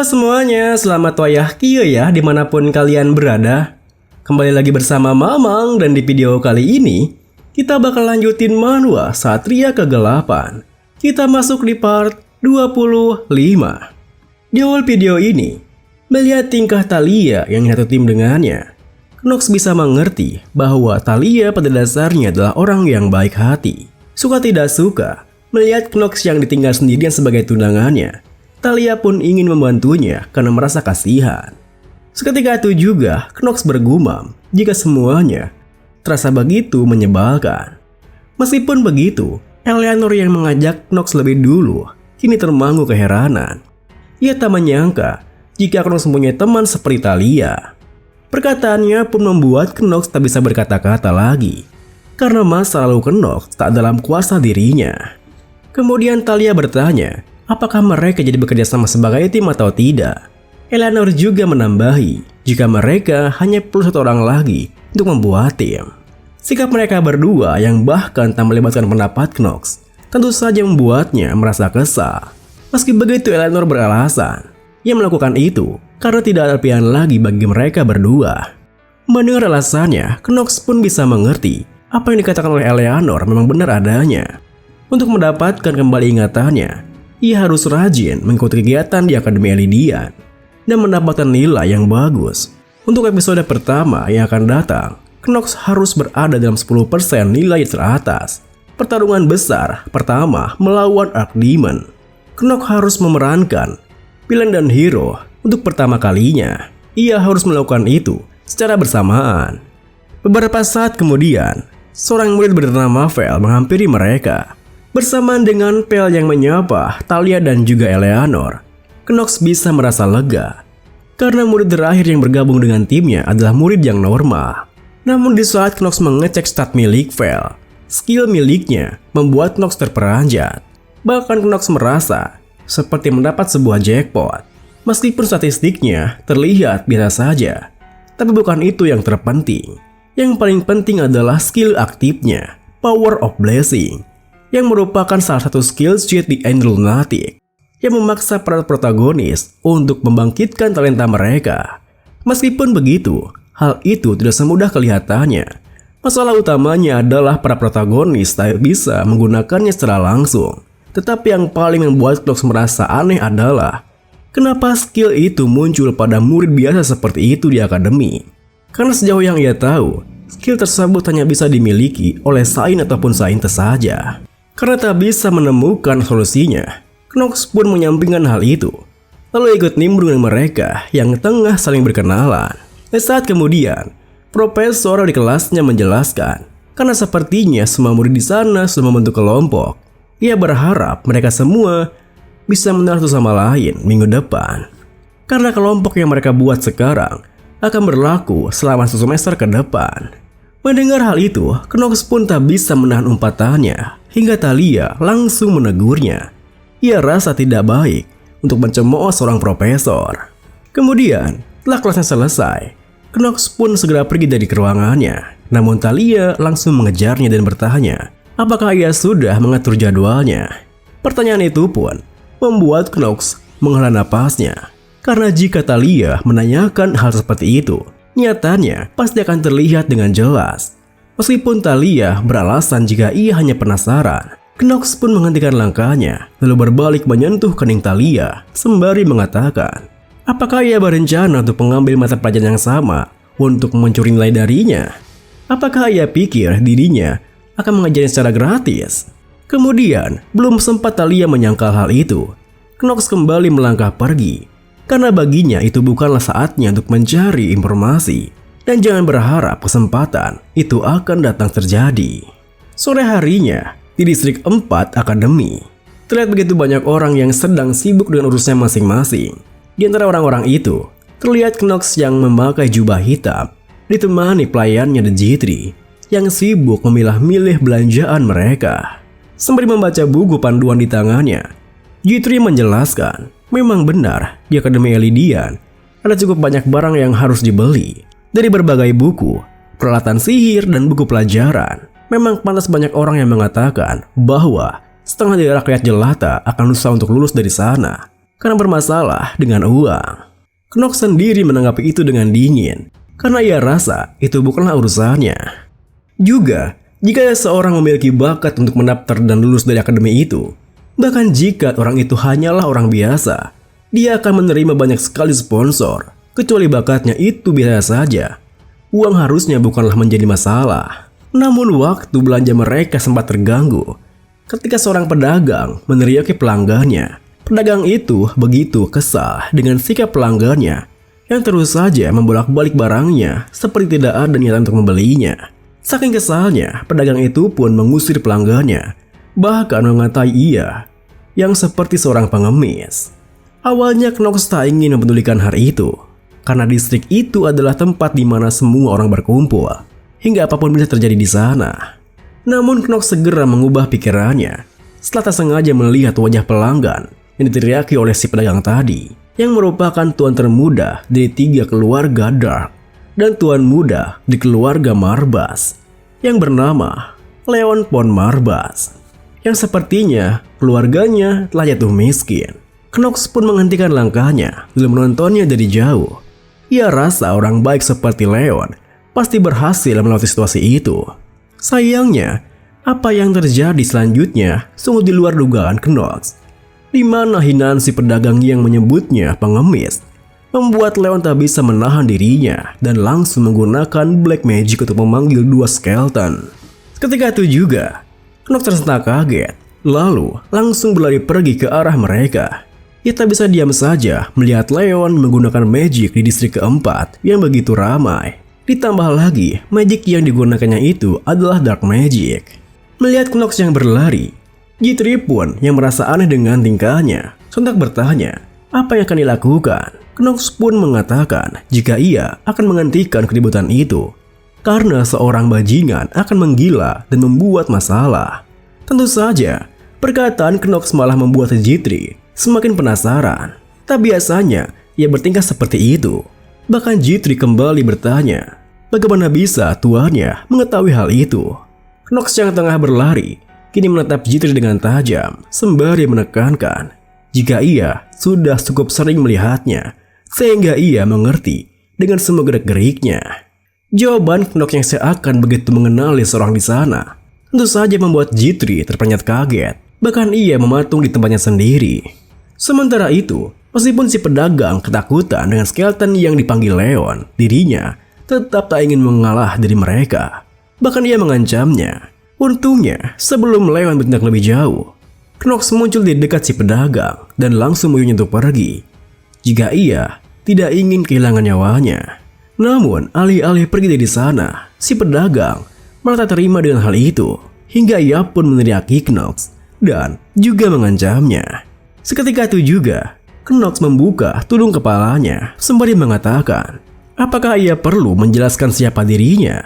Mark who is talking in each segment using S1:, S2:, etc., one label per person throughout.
S1: Halo semuanya, selamat wayah kieu ya dimanapun kalian berada. Kembali lagi bersama Mamang dan di video kali ini kita bakal lanjutin manhwa Satria Kegelapan. Kita masuk di part 25. Di awal video ini, melihat tingkah Thalia yang satu tim dengannya, Knox bisa mengerti bahwa Thalia pada dasarnya adalah orang yang baik hati. Suka tidak suka, melihat Knox yang ditinggal sendirian sebagai tunangannya, Thalia pun ingin membantunya karena merasa kasihan. Seketika itu juga, Knox bergumam jika semuanya terasa begitu menyebalkan. Meskipun begitu, Eleanor yang mengajak Knox lebih dulu kini termangu keheranan. Ia tak menyangka jika Knox mempunyai teman seperti Thalia. Perkataannya pun membuat Knox tak bisa berkata-kata lagi, karena masa lalu Knox tak dalam kuasa dirinya. Kemudian Thalia bertanya, apakah mereka jadi bekerja sama sebagai tim atau tidak? Eleanor juga menambahi jika mereka hanya perlu satu orang lagi untuk membuat tim. Sikap mereka berdua yang bahkan tak melibatkan pendapat Knox tentu saja membuatnya merasa kesal. Meski begitu, Eleanor beralasan ia melakukan itu karena tidak ada pilihan lagi bagi mereka berdua. Mendengar alasannya, Knox pun bisa mengerti apa yang dikatakan oleh Eleanor memang benar adanya. Untuk mendapatkan kembali ingatannya, ia harus rajin mengikuti kegiatan di Akademi Elidian dan mendapatkan nilai yang bagus. Untuk episode pertama yang akan datang, Knox harus berada dalam 10% nilai teratas. Pertarungan besar pertama melawan Archdemon. Knox harus memerankan villain dan hero untuk pertama kalinya. Ia harus melakukan itu secara bersamaan. Beberapa saat kemudian, seorang murid bernama Vel menghampiri mereka. Bersamaan dengan Vel yang menyapa Thalia dan juga Eleanor, Knox bisa merasa lega karena murid terakhir yang bergabung dengan timnya adalah murid yang normal. Namun di saat Knox mengecek stat milik Vel, skill miliknya membuat Knox terperanjat. Bahkan Knox merasa seperti mendapat sebuah jackpot. Meskipun statistiknya terlihat biasa saja, tapi bukan itu yang terpenting. Yang paling penting adalah skill aktifnya, Power of Blessing, yang merupakan salah satu skill sheet di Angel Lunatic yang memaksa para protagonis untuk membangkitkan talenta mereka. Meskipun begitu, hal itu tidak semudah kelihatannya. Masalah utamanya adalah para protagonis tak bisa menggunakannya secara langsung. Tetapi yang paling membuat Knox merasa aneh adalah kenapa skill itu muncul pada murid biasa seperti itu di akademi. Karena sejauh yang ia tahu, skill tersebut hanya bisa dimiliki oleh sains ataupun saintis saja. Karena tak bisa menemukan solusinya, Knox pun menyampingkan hal itu, lalu ikut nimbrung dengan mereka yang tengah saling berkenalan. Dan saat kemudian, profesor di kelasnya menjelaskan, karena sepertinya semua murid di sana sudah membentuk kelompok. Ia berharap mereka semua bisa mengenal satu sama lain minggu depan. Karena kelompok yang mereka buat sekarang akan berlaku selama 1 semester ke depan. Mendengar hal itu, Knox pun tak bisa menahan umpatannya hingga Thalia langsung menegurnya. Ia rasa tidak baik untuk mencemooh seorang profesor. Kemudian, setelah kelasnya selesai, Knox pun segera pergi dari ruangannya. Namun Thalia langsung mengejarnya dan bertanya, apakah ia sudah mengatur jadwalnya? Pertanyaan itu pun membuat Knox menghela napasnya. Karena jika Thalia menanyakan hal seperti itu, nyatanya pasti akan terlihat dengan jelas. Meskipun Thalia beralasan jika ia hanya penasaran, Knox pun menghentikan langkahnya lalu berbalik menyentuh kening Thalia sembari mengatakan, apakah ia berencana untuk mengambil mata pelajaran yang sama untuk mencuri nilai darinya? Apakah ia pikir dirinya akan mengajarnya secara gratis? Kemudian, belum sempat Thalia menyangkal hal itu, Knox kembali melangkah pergi. Karena baginya itu bukanlah saatnya untuk mencari informasi. Dan jangan berharap kesempatan itu akan datang terjadi. Sore harinya, di distrik 4 Akademi, terlihat begitu banyak orang yang sedang sibuk dengan urusannya masing-masing. Di antara orang-orang itu, terlihat Knox yang memakai jubah hitam, ditemani pelayannya The G3 yang sibuk memilah-milih belanjaan mereka. Sembari membaca buku panduan di tangannya, G3 menjelaskan, memang benar di Akademi Elidian ada cukup banyak barang yang harus dibeli. Dari berbagai buku, peralatan sihir, dan buku pelajaran. Memang pantas banyak orang yang mengatakan bahwa setengah dari rakyat jelata akan susah untuk lulus dari sana. karena bermasalah dengan uang. Knox sendiri menanggapi itu dengan dingin karena ia rasa itu bukanlah urusannya. Juga, jika seorang memiliki bakat untuk mendaftar dan lulus dari akademi itu, bahkan jika orang itu hanyalah orang biasa, dia akan menerima banyak sekali sponsor, kecuali bakatnya itu biasa saja. Uang harusnya bukanlah menjadi masalah. Namun waktu belanja mereka sempat terganggu ketika seorang pedagang meneriaki pelanggannya. Pedagang itu begitu kesal dengan sikap pelanggannya yang terus saja membolak-balik barangnya seperti tidak ada niatan untuk membelinya. Saking kesalnya, pedagang itu pun mengusir pelanggannya, bahkan mengatai ia yang seperti seorang pengemis. Awalnya Knox tak ingin mempedulikan hal itu, karena distrik itu adalah tempat di mana semua orang berkumpul, hingga apapun bisa terjadi di sana. Namun Knox segera mengubah pikirannya setelah tak sengaja melihat wajah pelanggan yang diteriaki oleh si pedagang tadi, yang merupakan tuan termuda dari 3 keluarga Dark dan tuan muda di keluarga Marbas yang bernama Leon von Marbas, yang sepertinya keluarganya telah jatuh miskin. Knox pun menghentikan langkahnya lalu menontonnya dari jauh. Ia rasa orang baik seperti Leon pasti berhasil melewati situasi itu. Sayangnya, apa yang terjadi selanjutnya sungguh di luar dugaan Knox, di mana hinaan si pedagang yang menyebutnya pengemis membuat Leon tak bisa menahan dirinya dan langsung menggunakan black magic untuk memanggil 2 skeleton. Ketika itu juga, Knox tersentak kaget, lalu langsung berlari pergi ke arah mereka. Ia tak bisa diam saja melihat Leon menggunakan magic di distrik keempat yang begitu ramai. Ditambah lagi, magic yang digunakannya itu adalah dark magic. Melihat Knox yang berlari, G3 pun yang merasa aneh dengan tingkahnya sontak bertanya apa yang akan dilakukan. Knox pun mengatakan jika ia akan menghentikan keributan itu karena seorang bajingan akan menggila dan membuat masalah. Tentu saja, perkataan Knox malah membuat G3 semakin penasaran. Tak biasanya ia bertingkah seperti itu. Bahkan G3 kembali bertanya bagaimana bisa tuannya mengetahui hal itu. Knox yang tengah berlari kini menatap G3 dengan tajam sembari menekankan jika ia sudah cukup sering melihatnya sehingga ia mengerti dengan semua gerak-geriknya. Jawaban Knox yang seakan begitu mengenali seorang di sana tentu saja membuat G3 terpenyat kaget. Bahkan ia mematung di tempatnya sendiri. Sementara itu, meskipun si pedagang ketakutan dengan skeleton yang dipanggil Leon, dirinya tetap tak ingin mengalah dari mereka. Bahkan ia mengancamnya. Untungnya, sebelum Leon bertindak lebih jauh, Knox muncul di dekat si pedagang dan langsung menyuruhnya untuk pergi jika ia tidak ingin kehilangan nyawanya. Namun, alih-alih pergi dari sana, si pedagang malah tak terima dengan hal itu, hingga ia pun meneriaki Knox dan juga mengancamnya. Seketika itu juga, Knox membuka tudung kepalanya sembari mengatakan apakah ia perlu menjelaskan siapa dirinya.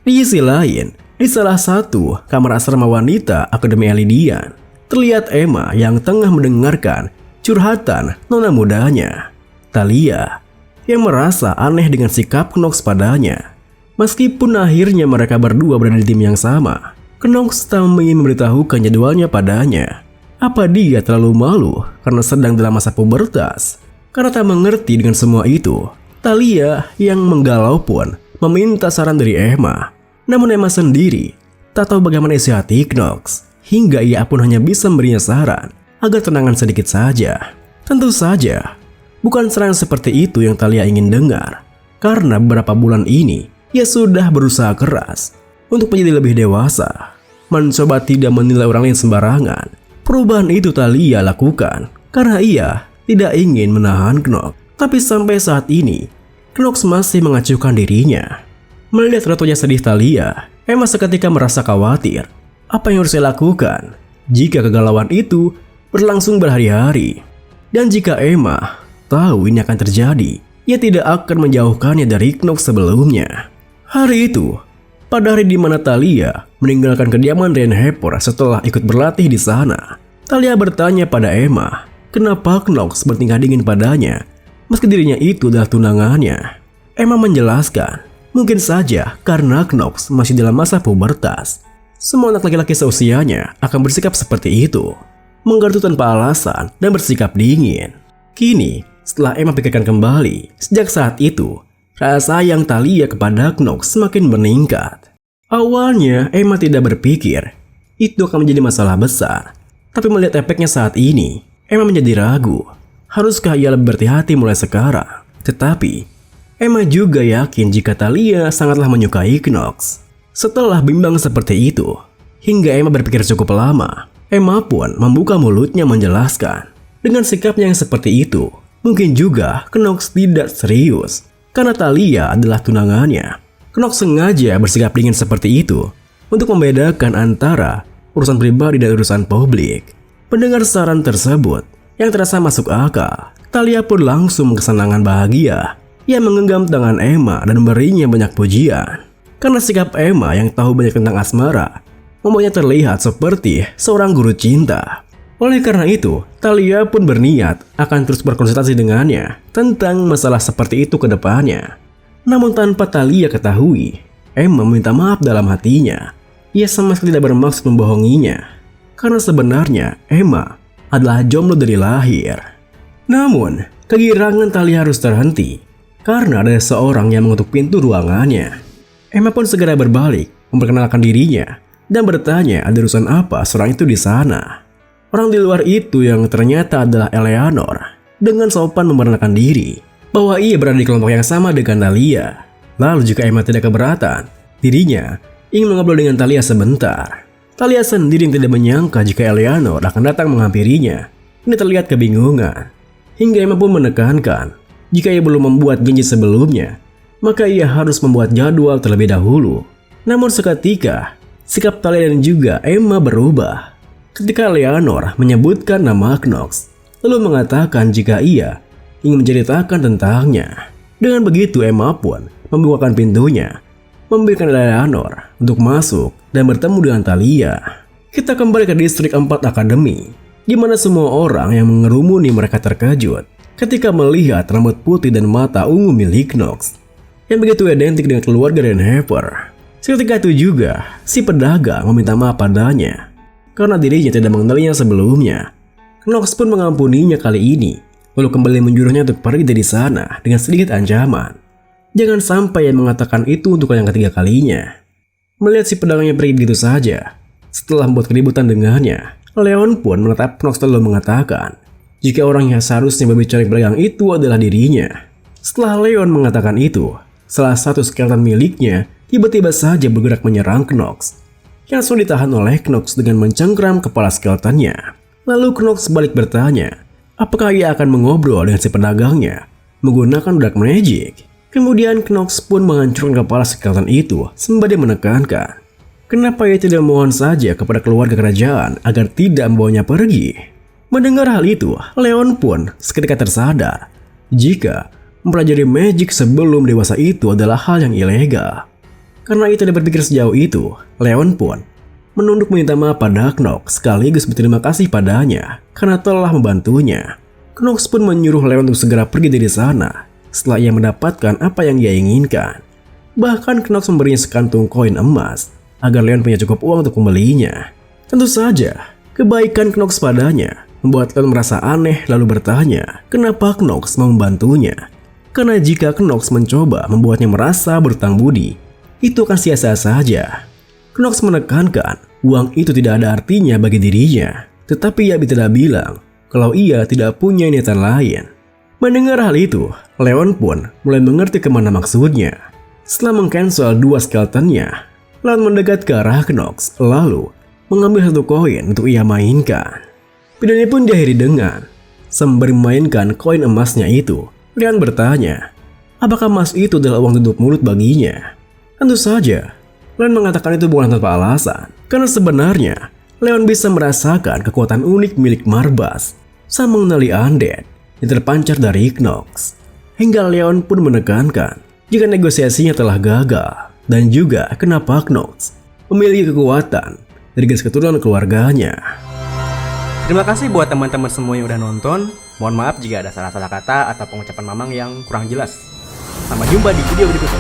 S1: Di sisi lain, di salah satu kamar asrama wanita Akademi Elidian, terlihat Emma yang tengah mendengarkan curhatan nona mudanya, Talia, yang merasa aneh dengan sikap Knox padanya. Meskipun akhirnya mereka berdua berada di tim yang sama, Knox tak ingin memberitahukan jadwalnya padanya. Apa dia terlalu malu karena sedang dalam masa pubertas? Karena tak mengerti dengan semua itu, Talia yang menggalau pun meminta saran dari Emma. Namun Emma sendiri tak tahu bagaimana isi hati Knox, hingga ia pun hanya bisa memberinya saran agar tenangan sedikit saja. Tentu saja, bukan saran seperti itu yang Talia ingin dengar, karena beberapa bulan ini ia sudah berusaha keras untuk menjadi lebih dewasa, mencoba tidak menilai orang lain sembarangan. Perubahan itu Talia lakukan karena ia tidak ingin menahan Knox. Tapi sampai saat ini, Knox masih mengacuhkan dirinya. Melihat raut wajah sedih Talia, Emma seketika merasa khawatir. Apa yang harus saya lakukan jika kegalauan itu berlangsung berhari-hari? Dan jika Emma tahu ini akan terjadi, ia tidak akan menjauhkannya dari Knox sebelumnya. Hari itu, pada hari di mana Talia meninggalkan kediaman Rainhepper setelah ikut berlatih di sana, Talia bertanya pada Emma, kenapa Knox bertingkah dingin padanya, meski dirinya itu adalah tunangannya. Emma menjelaskan, mungkin saja karena Knox masih dalam masa pubertas. Semua anak laki-laki seusianya akan bersikap seperti itu, menggertu tanpa alasan dan bersikap dingin. Kini, setelah Emma pikirkan kembali, sejak saat itu, rasa sayang Thalia kepada Knox semakin meningkat. Awalnya, Emma tidak berpikir itu akan menjadi masalah besar. Tapi melihat efeknya saat ini, Emma menjadi ragu. Haruskah ia lebih berhati-hati mulai sekarang? Tetapi, Emma juga yakin jika Thalia sangatlah menyukai Knox. Setelah bimbang seperti itu, hingga Emma berpikir cukup lama, Emma pun membuka mulutnya menjelaskan. Dengan sikapnya yang seperti itu, mungkin juga Knox tidak serius karena Thalia adalah tunangannya. Knox sengaja bersikap dingin seperti itu untuk membedakan antara urusan pribadi dan urusan publik. Mendengar saran tersebut yang terasa masuk akal, Thalia pun langsung kesenangan bahagia. Ia menggenggam tangan Emma dan memberinya banyak pujian. Karena sikap Emma yang tahu banyak tentang asmara membuatnya terlihat seperti seorang guru cinta. Oleh karena itu, Thalia pun berniat akan terus berkonsultasi dengannya tentang masalah seperti itu ke depannya. Namun tanpa Thalia ketahui, Emma meminta maaf dalam hatinya. Ia sama sekali tidak bermaksud membohonginya, karena sebenarnya Emma adalah jomblo dari lahir. Namun, kegirangan Thalia harus terhenti karena ada seorang yang mengetuk pintu ruangannya. Emma pun segera berbalik, memperkenalkan dirinya, dan bertanya ada urusan apa seorang itu di sana. Orang di luar itu yang ternyata adalah Eleanor, dengan sopan memperkenalkan diri bahwa ia berada di kelompok yang sama dengan Thalia. Lalu jika Emma tidak keberatan, dirinya ingin mengobrol dengan Thalia sebentar. Thalia sendiri yang tidak menyangka jika Eleanor akan datang menghampirinya. Ini terlihat kebingungan. Hingga Emma pun menekankan, jika ia belum membuat janji sebelumnya, maka ia harus membuat jadwal terlebih dahulu. Namun seketika, sikap Thalia dan juga Emma berubah. Ketika Eleanor menyebutkan nama Knox, lalu mengatakan jika ia ingin menceritakan tentangnya. Dengan begitu Emma pun membukakan pintunya, membiarkan Eleanor untuk masuk dan bertemu dengan Thalia. Kita kembali ke distrik 4 Akademi, di mana semua orang yang mengerumuni mereka terkejut ketika melihat rambut putih dan mata ungu milik Knox yang begitu identik dengan keluarga Denhaver. Seketika itu juga, si pedagang meminta maaf padanya karena dirinya tidak mengenalinya sebelumnya. Knox pun mengampuninya kali ini, lalu kembali menyuruhnya untuk pergi dari sana dengan sedikit ancaman. Jangan sampai ia mengatakan itu untuk yang ketiga kalinya. Melihat si pedagangnya pergi begitu saja, setelah membuat keributan dengannya, Leon pun menatap Knox lalu mengatakan jika orang yang seharusnya berbicara pedagang itu adalah dirinya. Setelah Leon mengatakan itu, salah satu skeleton miliknya tiba-tiba saja bergerak menyerang Knox, yang langsung ditahan oleh Knox dengan mencengkram kepala skeletonnya. Lalu Knox balik bertanya, apakah ia akan mengobrol dengan si pedagangnya menggunakan dark magic. Kemudian Knox pun menghancurkan kepala skeleton itu sembari menekankan, kenapa ia tidak mohon saja kepada keluarga kerajaan agar tidak membawanya pergi. Mendengar hal itu, Leon pun seketika tersadar jika mempelajari magic sebelum dewasa itu adalah hal yang ilegal. Karena ia tidak berpikir sejauh itu, Leon pun menunduk meminta maaf pada Knox sekaligus berterima kasih padanya karena telah membantunya. Knox pun menyuruh Leon untuk segera pergi dari sana setelah ia mendapatkan apa yang ia inginkan. Bahkan Knox memberinya sekantung koin emas agar Leon punya cukup uang untuk membelinya. Tentu saja, kebaikan Knox padanya membuat Leon merasa aneh lalu bertanya kenapa Knox mau membantunya. Karena jika Knox mencoba membuatnya merasa berhutang budi, itu akan sia-sia saja. Knox menekankan uang itu tidak ada artinya bagi dirinya, tetapi ia tidak bilang kalau ia tidak punya niatan lain. Mendengar hal itu, Leon pun mulai mengerti kemana maksudnya. Setelah mengcancel dua skeletonnya, Leon mendekat ke arah Knox lalu mengambil satu koin untuk ia mainkan. Videonya pun diakhiri dengan sembari memainkan koin emasnya itu. Leon bertanya, apakah emas itu adalah uang tutup mulut baginya? Tentu saja, Leon mengatakan itu bukan tanpa alasan. Karena sebenarnya, Leon bisa merasakan kekuatan unik milik Marbas saat mengenali undead yang terpancar dari Knox. Hingga Leon pun menekankan jika negosiasinya telah gagal dan juga kenapa Knox memiliki kekuatan dari garis keturunan keluarganya.
S2: Terima kasih buat teman-teman semua yang udah nonton. Mohon maaf jika ada salah-salah kata atau pengucapan Mamang yang kurang jelas. Sampai jumpa di video berikutnya.